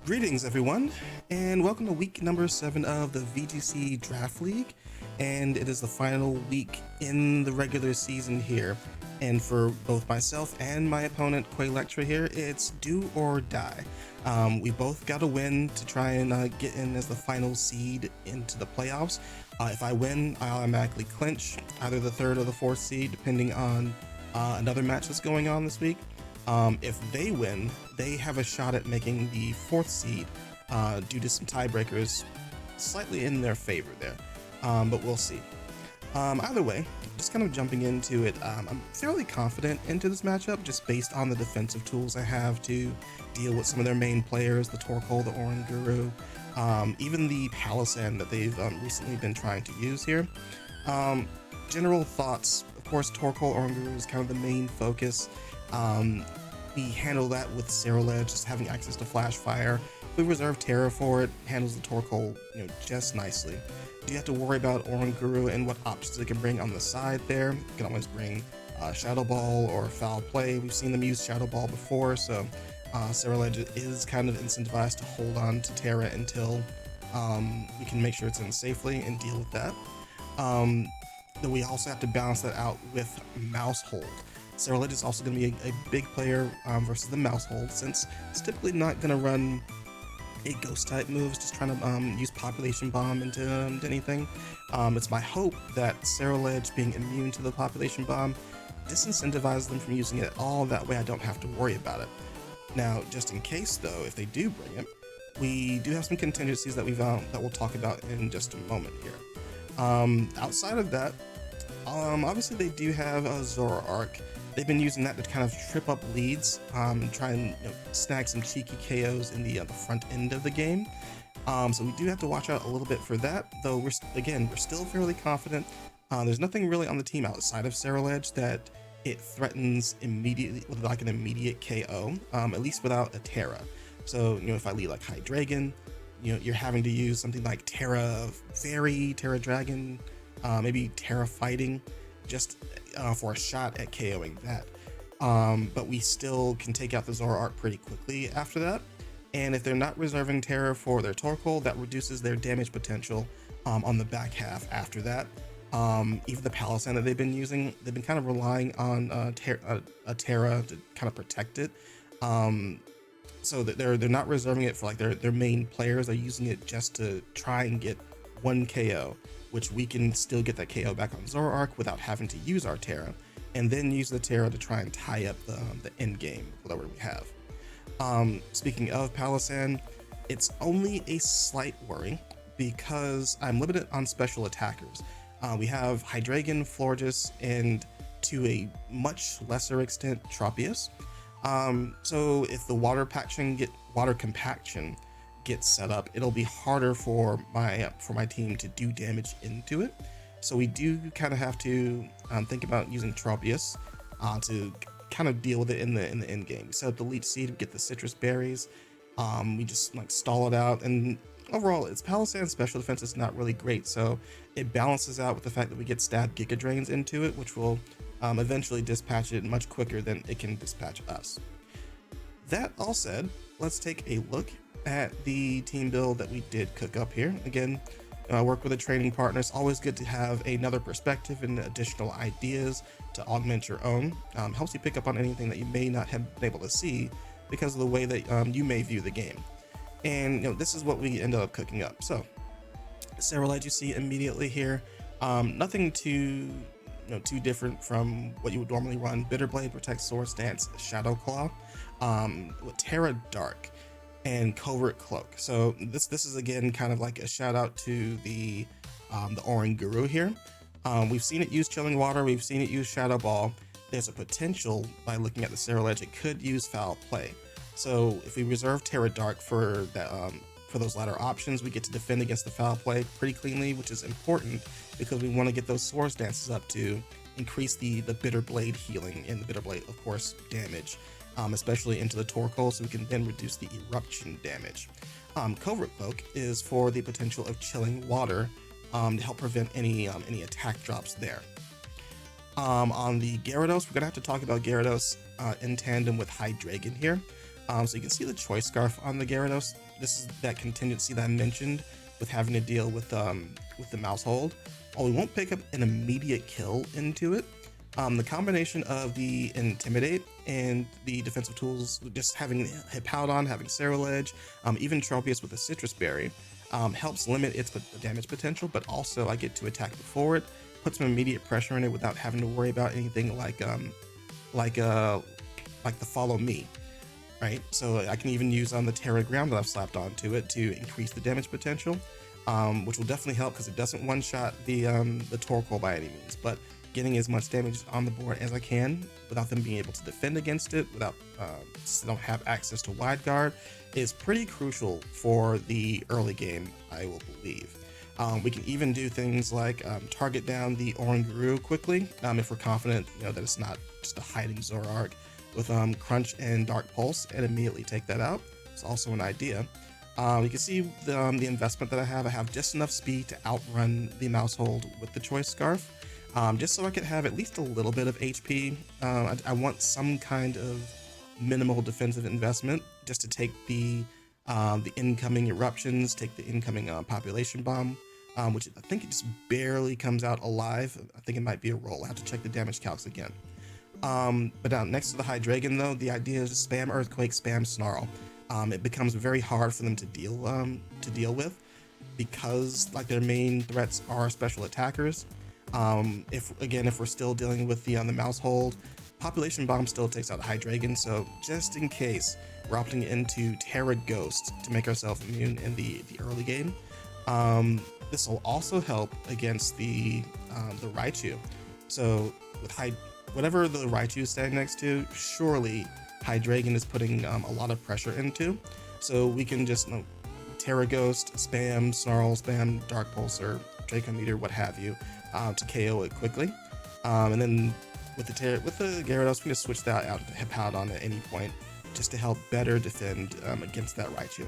Greetings, everyone, and welcome to week number 7 of the VGC Draft League. And it is the final week in the regular season here. And for both myself and my opponent, Quaylectra here, it's do or die. We both got to win to try and get in as the final seed into the playoffs. If I win, I automatically clinch either the 3rd or the 4th seed, depending on another match that's going on this week. If they win, they have a shot at making the 4th seed due to some tiebreakers slightly in their favor there, but we'll see. Either way, just kind of jumping into it, I'm fairly confident into this matchup just based on the defensive tools I have to deal with some of their main players, the Torkoal, the Oran Guru, even the Palisand that they've recently been trying to use here. General thoughts, of course, Torkoal, Oran Guru is kind of the main focus. We handle that with Cerulege, just having access to Flash Fire. We reserve Terra for it, handles the Torkoal, just nicely. Do you have to worry about Oran Guru and what options it can bring on the side there? You can always bring Shadow Ball or Foul Play. We've seen them use Shadow Ball before, so Cerulege is kind of incentivized to hold on to Terra until we can make sure it's in safely and deal with that. Then we also have to balance that out with Mouse Hold. Cerulege is also going to be a big player versus the Mouse Hold, since it's typically not going to run a ghost type moves, just trying to use Population Bomb into anything. It's my hope that Cerulege being immune to the Population Bomb disincentivizes them from using it at all, that way I don't have to worry about it. Now, just in case though, if they do bring it, we do have some contingencies that we'll talk about in just a moment here. Outside of that, obviously they do have a Zoroark. They've been using that to kind of trip up leads, and try and snag some cheeky KOs in the front end of the game. So we do have to watch out a little bit for that, though we're still fairly confident. There's nothing really on the team outside of Cerulege that it threatens immediately with like an immediate KO, at least without a Terra. So if I lead like Hydreigon, you're having to use something like Terra Fairy, Terra Dragon, maybe Terra Fighting, just for a shot at KOing that. But we still can take out the Zoroark pretty quickly after that. And if they're not reserving Terra for their Torkoal, that reduces their damage potential on the back half after that. Even the Palisand that they've been using, they've been kind of relying on a Terra to kind of protect it. So that they're not reserving it for like their main players. They're using it just to try and get one KO, which we can still get that KO back on Zoroark without having to use our Terra, and then use the Terra to try and tie up the end game, whatever we have. Speaking of Palisand, it's only a slight worry because I'm limited on special attackers. We have Hydreigon, Florges, and to a much lesser extent, Tropius. So if the water compaction gets set up, it'll be harder for my team to do damage into it. So we do kind of have to think about using Tropius to kind of deal with it in the end game. We set up the Leech Seed, we get the Citrus Berries, we just like stall it out, and overall its Palisand special defense is not really great, so it balances out with the fact that we get Stab Giga Drains into it, which will eventually dispatch it much quicker than it can dispatch us. That all said, let's take a look at the team build that we did cook up here. Again, I work with a training partner. It's always good to have another perspective and additional ideas to augment your own. Helps you pick up on anything that you may not have been able to see because of the way that you may view the game. And this is what we ended up cooking up. So Cerulege you see immediately here. Nothing too different from what you would normally run. Bitterblade, Protect, Swords Dance, Shadow Claw, with Terra Dark, and Covert Cloak. So this is again kind of like a shout out to the Oran Guru here. We've seen it use Chilling Water, we've seen it use Shadow Ball. There's a potential by looking at the Cerulege it could use Foul Play. So if we reserve Terra Dark for that for those latter options, we get to defend against the Foul Play pretty cleanly, which is important because we want to get those Swords Dances up to increase the Bitter Blade healing and the Bitter Blade, of course, damage. Especially into the Torkoal, so we can then reduce the eruption damage. Covert Cloak is for the potential of Chilling Water to help prevent any attack drops there. On the Gyarados, we're gonna have to talk about Gyarados in tandem with Hydreigon here. So you can see the choice scarf on the Gyarados. This is that contingency that I mentioned with having to deal with the mouse hold. While we won't pick up an immediate kill into it, the combination of the Intimidate and the defensive tools, just having Hippowdon, having Cerulege, even Tropius with a Citrus Berry, helps limit its damage potential, but also I get to attack before it, put some immediate pressure on it without having to worry about anything like the Follow Me, right? So I can even use the Terra Ground that I've slapped onto it to increase the damage potential, which will definitely help because it doesn't one-shot the Torkoal by any means, but getting as much damage on the board as I can without them being able to defend against it, without don't have access to Wide Guard, is pretty crucial for the early game, I will believe. We can even do things like target down the Oranguru quickly if we're confident, that it's not just a hiding Zoroark, with Crunch and Dark Pulse, and immediately take that out. It's also an idea. You can see the investment that I have. I have just enough speed to outrun the mouse hold with the choice scarf, just so I could have at least a little bit of HP. I want some kind of minimal defensive investment just to take the incoming eruptions, take the incoming population bomb, which I think it just barely comes out alive. I think it might be a roll. I have to check the damage calcs again. But now next to the Hydreigon though, the idea is to spam Earthquake, spam Snarl. It becomes very hard for them to deal with, because like their main threats are special attackers. If we're still dealing with the mouse hold, Population Bomb still takes out Hydreigon, so just in case, we're opting into Terra Ghost to make ourselves immune in the early game. This will also help against the Raichu. So with whatever the Raichu is standing next to, surely Hydreigon is putting a lot of pressure into. So we can just Terra Ghost, spam Snarl, spam Dark Pulse or Draco Meteor, what have you, to KO it quickly. And then with the Gyarados, we can just switch that out to Hippowdon at any point, just to help better defend against that Raichu.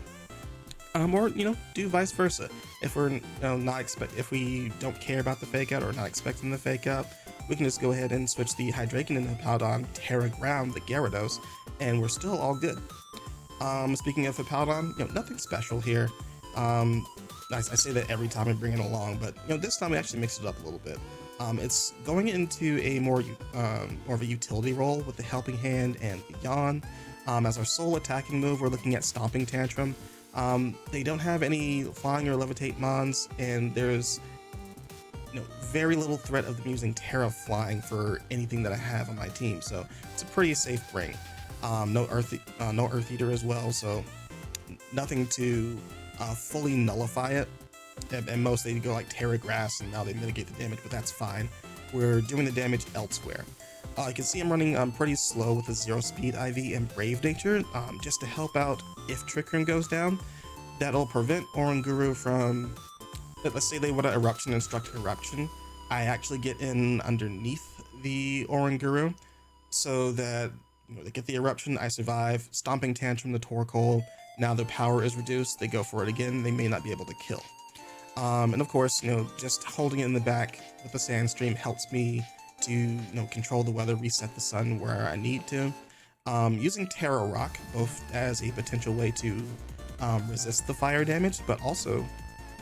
Or do vice versa. If we're if we don't care about the fake out or not expecting the fake out, we can just go ahead and switch the Hydreigon and Hippowdon, Terra Ground the Gyarados, and we're still all good. Speaking of Hippowdon, nothing special here. I say that every time I bring it along, but this time we actually mixed it up a little bit. It's going into a more of a utility role with the Helping Hand and the Yawn. As our sole attacking move, we're looking at Stomping Tantrum. They don't have any Flying or Levitate mons, and there's very little threat of them using Terra Flying for anything that I have on my team, so it's a pretty safe bring. No Earth Eater as well, so nothing to fully nullify it. At most they go like Terra Grass and now they mitigate the damage, but that's fine. We're doing the damage elsewhere. You can see I'm running pretty slow with a 0 speed IV and Brave Nature, just to help out if Trick Room goes down. That'll prevent Oranguru from, let's say they want to Eruption, Instruct Eruption. I actually get in underneath the Oranguru so that they get the Eruption, I survive, Stomping Tantrum the Torkoal. Now their power is reduced, they go for it again, they may not be able to kill. And of course, just holding it in the back with the Sandstream helps me to control the weather, reset the sun where I need to. Using Terra Rock both as a potential way to resist the fire damage, but also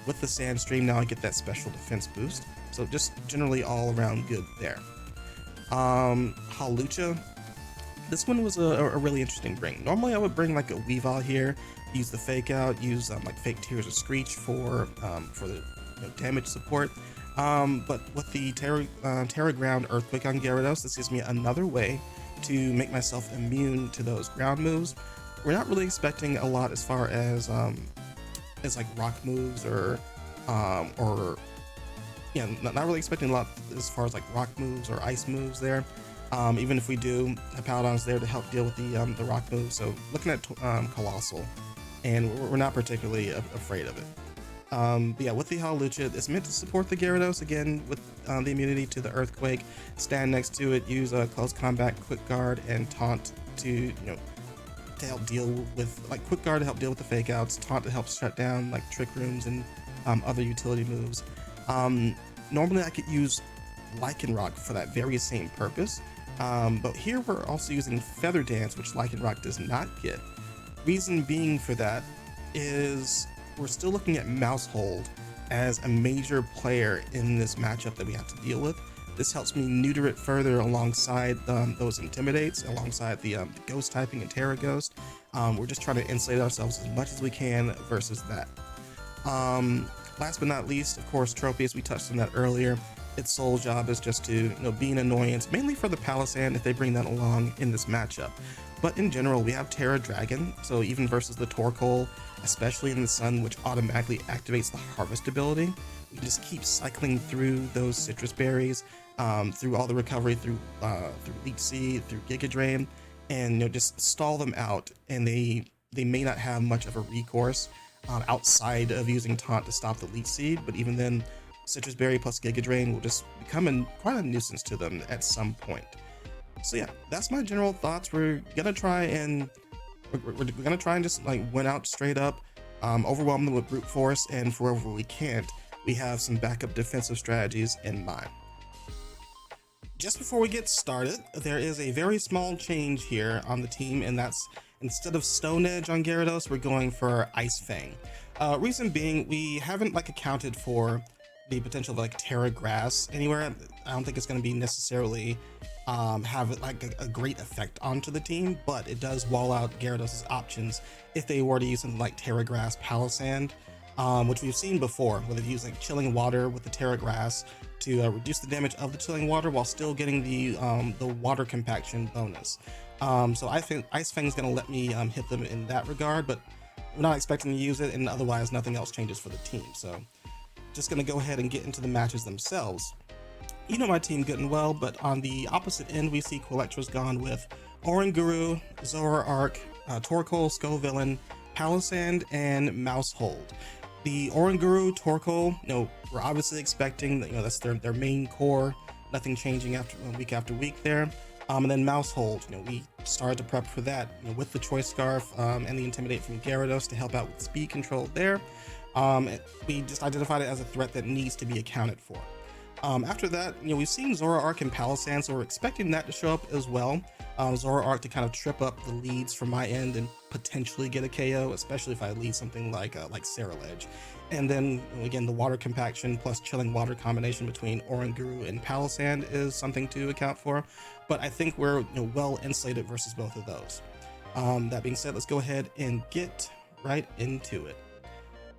with the Sandstream now I get that special defense boost. So just generally all around good there. Hawlucha, this one was a really interesting bring. Normally I would bring like a Weavile here, use the fake out, use like fake Tears of Screech for the damage support. But with the Terra Ground Earthquake on Gyarados, this gives me another way to make myself immune to those ground moves. We're not really expecting a lot as far as like rock moves or not really expecting a lot as far as like rock moves or ice moves there. Even if we do, Hippowdon's there to help deal with the rock moves. So looking at Colossal, and we're not particularly afraid of it. But yeah, with the Hawlucha, it's meant to support the Gyarados again with the immunity to the Earthquake. Stand next to it, use Close Combat, Quick Guard, and Taunt to to help deal with Quick Guard to help deal with the Fake Outs, Taunt to help shut down like Trick Rooms and other utility moves. Normally I could use Lycanroc for that very same purpose, but here we're also using Feather Dance, which Lycanroc does not get. Reason being for that is we're still looking at Mousehold as a major player in this matchup that we have to deal with. This helps me neuter it further alongside those Intimidates, alongside the Ghost typing and Terra Ghost. We're just trying to insulate ourselves as much as we can versus that. Last but not least, of course, Tropius, we touched on that earlier. Its sole job is just to, be an annoyance, mainly for the Palisand if they bring that along in this matchup. But in general, we have Terra Dragon, so even versus the Torkoal, especially in the Sun, which automatically activates the Harvest ability, we just keep cycling through those citrus berries, through all the recovery, through Leech Seed, through Giga Drain, and just stall them out, and they may not have much of a recourse outside of using Taunt to stop the Leech Seed, but even then, Citrus Berry plus Giga Drain will just become quite a nuisance to them at some point. So yeah, that's my general thoughts. We're gonna try and just like win out straight up, overwhelm them with brute force, and for wherever we can't, we have some backup defensive strategies in mind. Just before we get started, there is a very small change here on the team, and that's instead of Stone Edge on Gyarados, we're going for Ice Fang. Reason being, we haven't accounted for the potential of Terra Grass anywhere. I don't think it's going to be necessarily have a great effect onto the team, but it does wall out Gyarados' options if they were to use something like Terra Grass Palisand, which we've seen before, where they've used Chilling Water with the Terra Grass to reduce the damage of the Chilling Water while still getting the Water Compaction bonus. So I think Ice Fang is going to let me hit them in that regard, but we're not expecting to use it, and otherwise nothing else changes for the team. So just going to go ahead and get into the matches themselves. You know my team good and well, but on the opposite end, we see Quaylectra's gone with Oranguru, Zoroark, Torkoal, Scovillain, Palisand, and Mousehold. The Oranguru, Torkoal, we're obviously expecting that, that's their main core, nothing changing week after week there. And then Mousehold, we started to prep for that, with the Choice Scarf and the Intimidate from Gyarados to help out with speed control there. We just identified it as a threat that needs to be accounted for. After that, we've seen Zoroark and Palisand, so we're expecting that to show up as well. Zoroark to kind of trip up the leads from my end and potentially get a KO, especially if I lead something like Ceruledge. And then again, the Water Compaction plus Chilling Water combination between Oranguru and Palisand is something to account for. But I think we're well insulated versus both of those. That being said, let's go ahead and get right into it.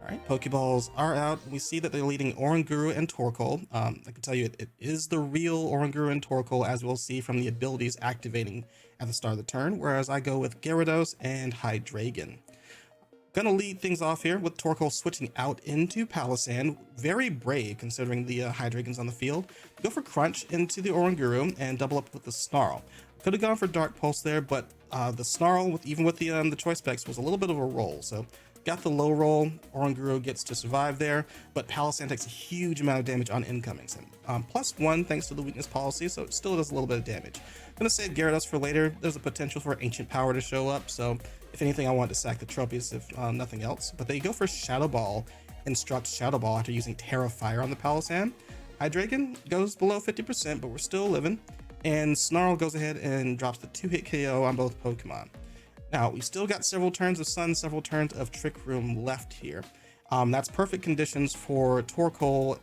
All right, Pokeballs are out. We see that they're leading Oranguru and Torkoal. I can tell you it is the real Oranguru and Torkoal, as we'll see from the abilities activating at the start of the turn, whereas I go with Gyarados and Hydreigon. Gonna lead things off here with Torkoal switching out into Palisand. Very brave considering the Hydreigons on the field. Go for Crunch into the Oranguru and double up with the Snarl. Could have gone for Dark Pulse there, but the Snarl, even with the Choice Specs, was a little bit of a roll. So got the low roll, Oranguru gets to survive there, but Palisand takes a huge amount of damage on incomings. +1 thanks to the weakness policy, so it still does a little bit of damage. I'm gonna save Gyarados for later. There's a potential for Ancient Power to show up, so if anything, I want to sack the Tropius if nothing else. But they go for Shadow Ball, instruct Shadow Ball after using Terra Fire on the Palisand. Hydreigon goes below 50%, but we're still living. And Snarl goes ahead and drops the 2-hit KO on both Pokemon. Now, we've still got several turns of Sun, several turns of Trick Room left here. That's perfect conditions for Torkoal,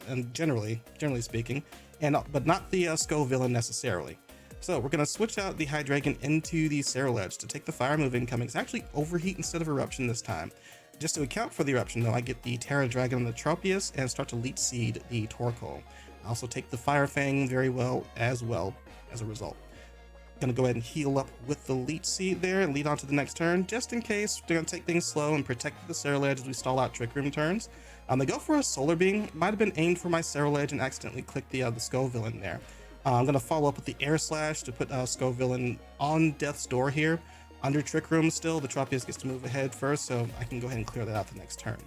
and generally speaking, but not the Scovillain necessarily. So we're going to switch out the Hydreigon into the Ceruledge to take the Fire move incoming. It's actually Overheat instead of Eruption this time. Just to account for the Eruption, though, I get the Terra Dragon on the Tropius and start to Leech Seed the Torkoal. I also take the Fire Fang very well as a result. Gonna go ahead and heal up with the Leech Seed there and lead on to the next turn, just in case. They're gonna take things slow and protect the Ceruledge as we stall out Trick Room turns. They go for a Solar Beam. Might have been aimed for my Ceruledge and accidentally clicked the Scovillain there. I'm gonna follow up with the Air Slash to put Scovillain on Death's Door here. Under Trick Room still, the Tropius gets to move ahead first, so I can go ahead and clear that out the next turn.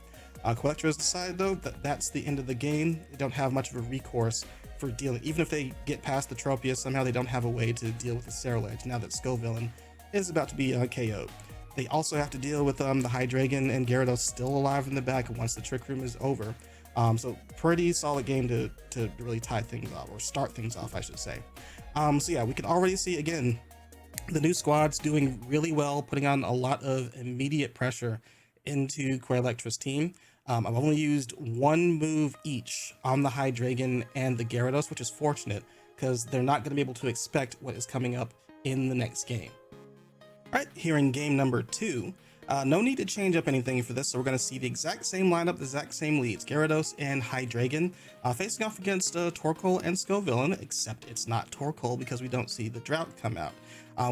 Quaylectra has decided, though, that that's the end of the game. They don't have much of a recourse for dealing. Even if they get past the Tropius, somehow they don't have a way to deal with the Ceruledge now that Scovillain is about to be KO'd. They also have to deal with the Hydreigon and Gyarados still alive in the back once the Trick Room is over. So pretty solid game to really tie things off, or start things off, I should say. So yeah, we can already see, again, The new squad's doing really well, putting on a lot of immediate pressure into Quaylectra's team. I've only used one move each on the Hydreigon and the Gyarados, which is fortunate because they're not going to be able to expect what is coming up in the next game. All right, here in game number 2, no need to change up anything for this, so we're going to see the exact same lineup, the exact same leads, Gyarados and Hydreigon, facing off against Torkoal and Scovillain, except it's not Torkoal because we don't see the Drought come out.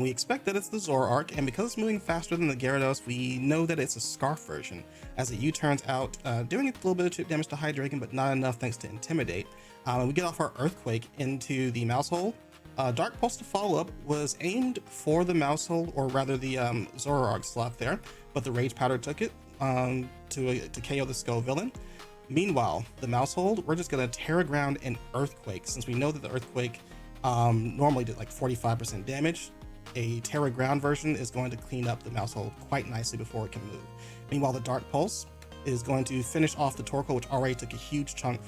We expect that it's the Zoroark, and because it's moving faster than the Gyarados, we know that it's a Scarf version, as it U-turns out, doing a little bit of chip damage to Hydreigon, but not enough thanks to Intimidate. We get off our Earthquake into the Mousehole. Dark Pulse to follow up was aimed for the Mousehole, or rather the Zoroark slot there, but the Rage Powder took it to KO the Scovillain. Meanwhile, the Mousehole, we're just going to Terra Ground and Earthquake, since we know that the Earthquake normally did like 45% damage. A Terra Ground version is going to clean up the Mousehole quite nicely before it can move. Meanwhile, the Dark Pulse is going to finish off the Torkoal, which already took a huge chunk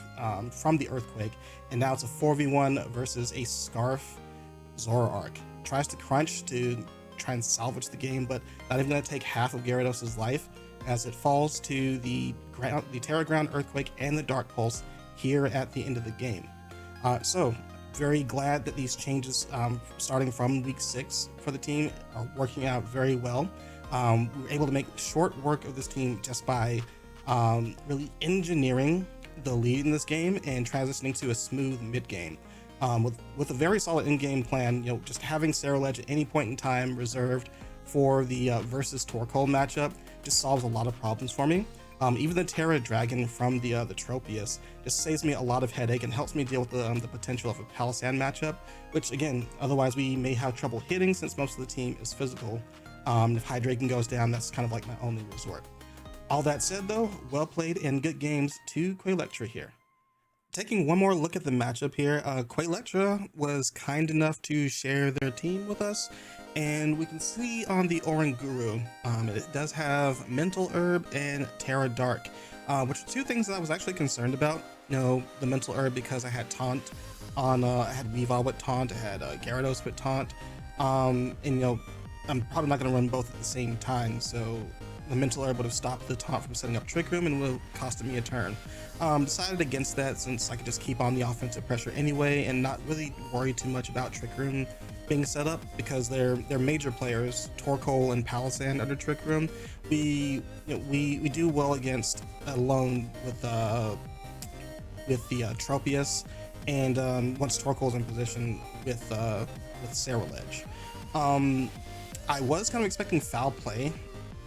from the Earthquake, and now it's a 4v1 versus a Scarf Zoroark. Tries to crunch to try and salvage the game, but not even going to take half of Gyarados' life, as it falls to the Terra Ground, Earthquake, and the Dark Pulse here at the end of the game. So very glad that these changes starting from week 6 for the team are working out very well. We were able to make short work of this team just by really engineering the lead in this game and transitioning to a smooth mid game. With a very solid in-game plan, just having Ceruledge at any point in time reserved for the versus Torkoal matchup just solves a lot of problems for me. Even the Terra Dragon from the Tropius just saves me a lot of headache and helps me deal with the potential of a Palisand matchup, which again, otherwise we may have trouble hitting since most of the team is physical. If Hydreigon goes down, that's kind of like my only resort. All that said though, well played and good games to Quaylectra here. Taking one more look at the matchup here, Quaylectra was kind enough to share their team with us, and we can see on the Oranguru, it does have Mental Herb and Terra Dark, which are two things that I was actually concerned about. The Mental Herb because I had Taunt on, I had Weavile with Taunt, I had Gyarados with Taunt, and I'm probably not going to run both at the same time, so the Mental Herb would have stopped the Taunt from setting up Trick Room and would have costed me a turn. Decided against that since I could just keep on the offensive pressure anyway and not really worry too much about Trick Room being set up because they're major players, Torkoal and Palisand under Trick Room. We do well against alone with the Tropius, and once Torkoal's in position with Ceruledge. I was kind of expecting Foul Play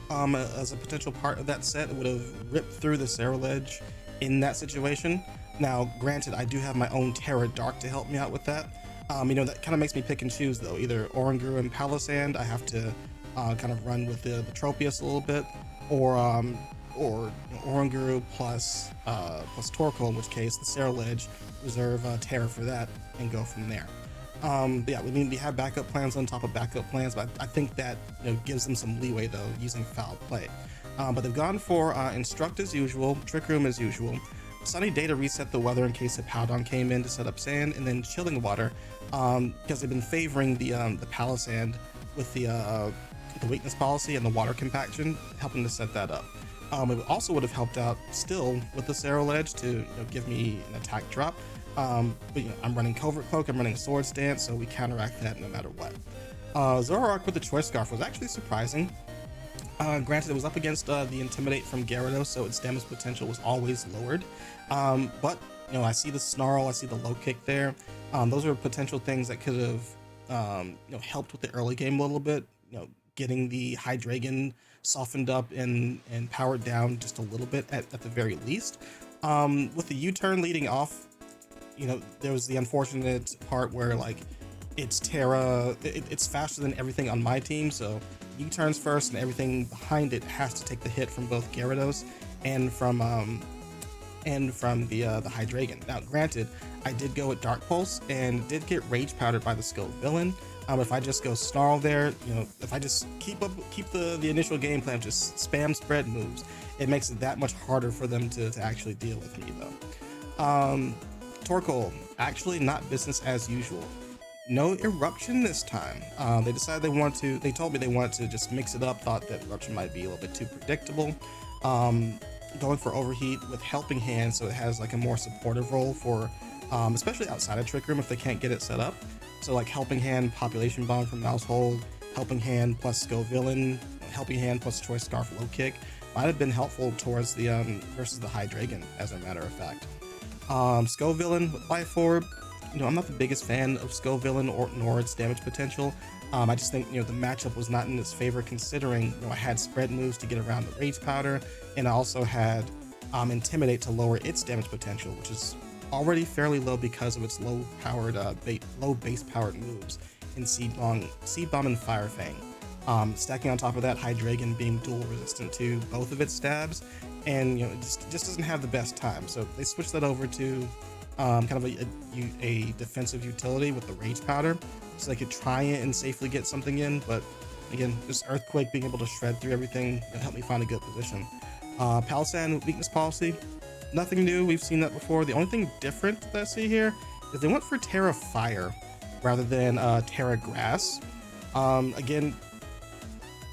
as a potential part of that set. It would have ripped through the Ceruledge in that situation. Now, granted, I do have my own Terra Dark to help me out with that. That kind of makes me pick and choose though. Either Oranguru and Palisand, I have to kind of run with the Tropius a little bit, or Oranguru plus Torkoal, in which case the Ceruledge, reserve Terra for that and go from there. But yeah, we have backup plans on top of backup plans, but I think that gives them some leeway though using Foul Play. But they've gone for Instruct as usual, Trick Room as usual, Sunny Day to reset the weather in case a Powdon came in to set up Sand, and then Chilling Water because they've been favoring the Palisand with the weakness policy and the water compaction, helping to set that up. It also would have helped out still with the Ceruledge to give me an attack drop. But I'm running Covert Cloak, I'm running Swords Dance, so we counteract that no matter what. Zoroark with the Choice Scarf was actually surprising. Granted, it was up against the Intimidate from Gyarados, so its damage potential was always lowered. But I see the Snarl, I see the Low Kick there. Those are potential things that could have helped with the early game a little bit. Getting the Hydreigon softened up and powered down just a little bit at the very least. With the U-turn leading off, there was the unfortunate part where it's Terra, it's faster than everything on my team, so U-turns first and everything behind it has to take the hit from both Gyarados and from the Hydreigon. Now granted, I did go with Dark Pulse and did get Rage Powdered by the Scovillain. If I just go Snarl there, if I just keep the initial game plan, just spam spread moves, it makes it that much harder for them to actually deal with me though. Torkoal, actually not business as usual. no eruption this time. They decided they told me they wanted to just mix it up, thought that eruption might be a little bit too predictable. Going for overheat with helping hand, so it has like a more supportive role for especially outside of trick room if they can't get it set up. So like helping hand, population bomb from Mousehold, helping hand plus Go Villain, helping hand plus choice scarf low kick might have been helpful towards the versus the High Dragon, as a matter of fact. Skull Villain with Life Orb, I'm not the biggest fan of Skull Villain nor its damage potential. I just think the matchup was not in its favor, considering I had spread moves to get around the Rage Powder, and I also had Intimidate to lower its damage potential, which is already fairly low because of its low base powered moves in Seed Bomb and Fire Fang. Stacking on top of that, High Dragon being dual resistant to both of its stabs, and it just doesn't have the best time. So they switched that over to kind of a defensive utility with the Rage Powder, so they could try it and safely get something in. But again, just Earthquake being able to shred through everything and help me find a good position. Palisand weakness policy, nothing new. We've seen that before. The only thing different that I see here is they went for Terra Fire rather than Terra Grass. Again,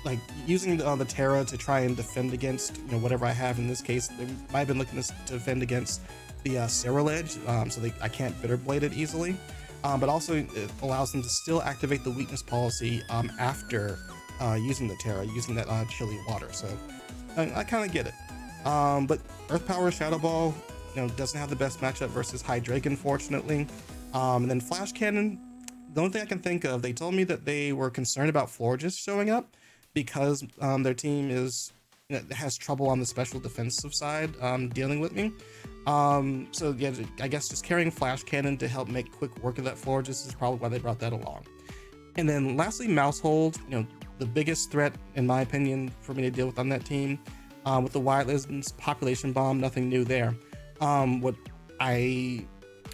like using the Terra to try and defend against whatever I have. In this case, they might have been looking to defend against the Cerulege, so I can't Bitter Blade it easily. But also it allows them to still activate the weakness policy after using the Terra, using that chilly water. So I kind of get it. But Earth Power Shadow Ball, doesn't have the best matchup versus High Dragon, fortunately. And then Flash Cannon, the only thing I can think of, they told me that they were concerned about Florges showing up because their team has trouble on the special defensive side dealing with me. So yeah, I guess just carrying Flash Cannon to help make quick work of that Florges is probably why they brought that along. And then lastly, Mousehold, the biggest threat in my opinion for me to deal with on that team. With the White Lizard's population bomb, nothing new there. What I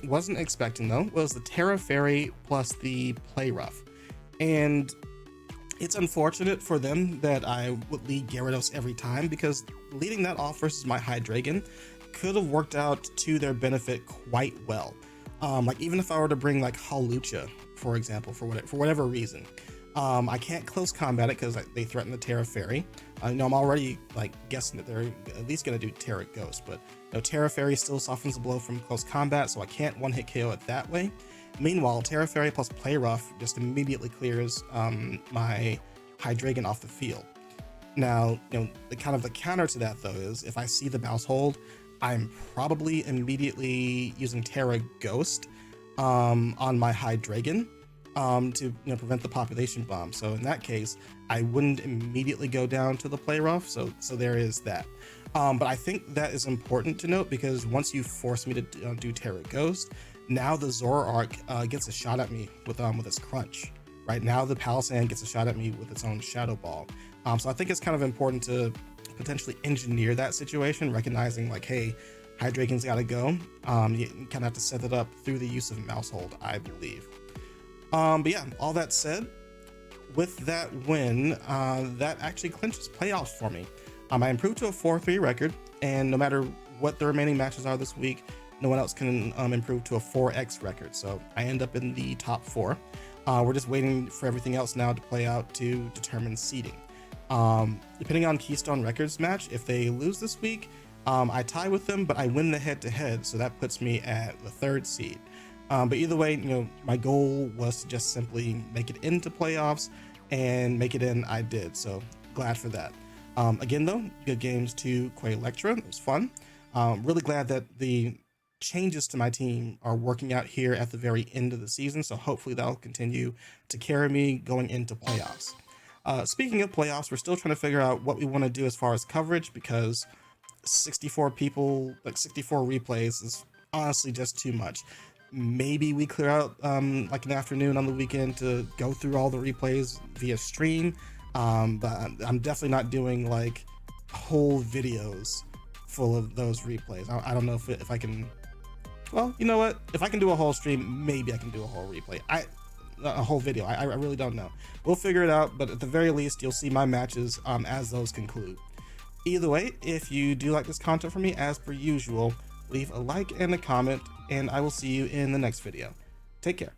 wasn't expecting though was the Terra Fairy plus the Play Rough. And it's unfortunate for them that I would lead Gyarados every time, because leading that off versus my High Dragon could have worked out to their benefit quite well. Like even if I were to bring like Hawlucha, for example, for whatever reason, I can't close combat it because they threaten the Terra Fairy. I'm already like guessing that they're at least going to do Terra Ghost, but Terra Fairy still softens the blow from close combat, so I can't one-hit KO it that way. Meanwhile, Terra Fairy plus Play Rough just immediately clears my High Dragon off the field. Now, the counter to that though is if I see the Mousehold, I'm probably immediately using Terra Ghost on my High Dragon to prevent the population bomb. So in that case, I wouldn't immediately go down to the Play Rough. So there is that. But I think that is important to note, because once you force me to do Terra Ghost, now the Zoroark gets a shot at me with its Crunch. Right now, the Palisand gets a shot at me with its own Shadow Ball. So I think it's kind of important to potentially engineer that situation, recognizing like, hey, High Dragon's got to go. You kind of have to set it up through the use of Mousehold, I believe. But yeah, all that said, with that win, that actually clinches playoffs for me. I improved to a 4-3 record, and no matter what the remaining matches are this week, no one else can improve to a 4x record. So I end up in the top 4. We're just waiting for everything else now to play out to determine seeding. Depending on Keystone Records match, if they lose this week, I tie with them, but I win the head-to-head, so that puts me at the 3rd seed. But either way, my goal was to just simply make it into playoffs, and make it in I did, so glad for that. Again though, good games to Quaylectra, it was fun. Really glad that the changes to my team are working out here at the very end of the season, so hopefully that'll continue to carry me going into playoffs. Speaking of playoffs, we're still trying to figure out what we want to do as far as coverage, because 64 people, like 64 replays is honestly just too much. Maybe we clear out like an afternoon on the weekend to go through all the replays via stream, but I'm definitely not doing like whole videos full of those replays. I don't know if I can. Well, you know what? If I can do a whole stream, maybe I can do a whole replay. A whole video. I really don't know. We'll figure it out, but at the very least, you'll see my matches as those conclude. Either way, if you do like this content from me, as per usual, leave a like and a comment, and I will see you in the next video. Take care.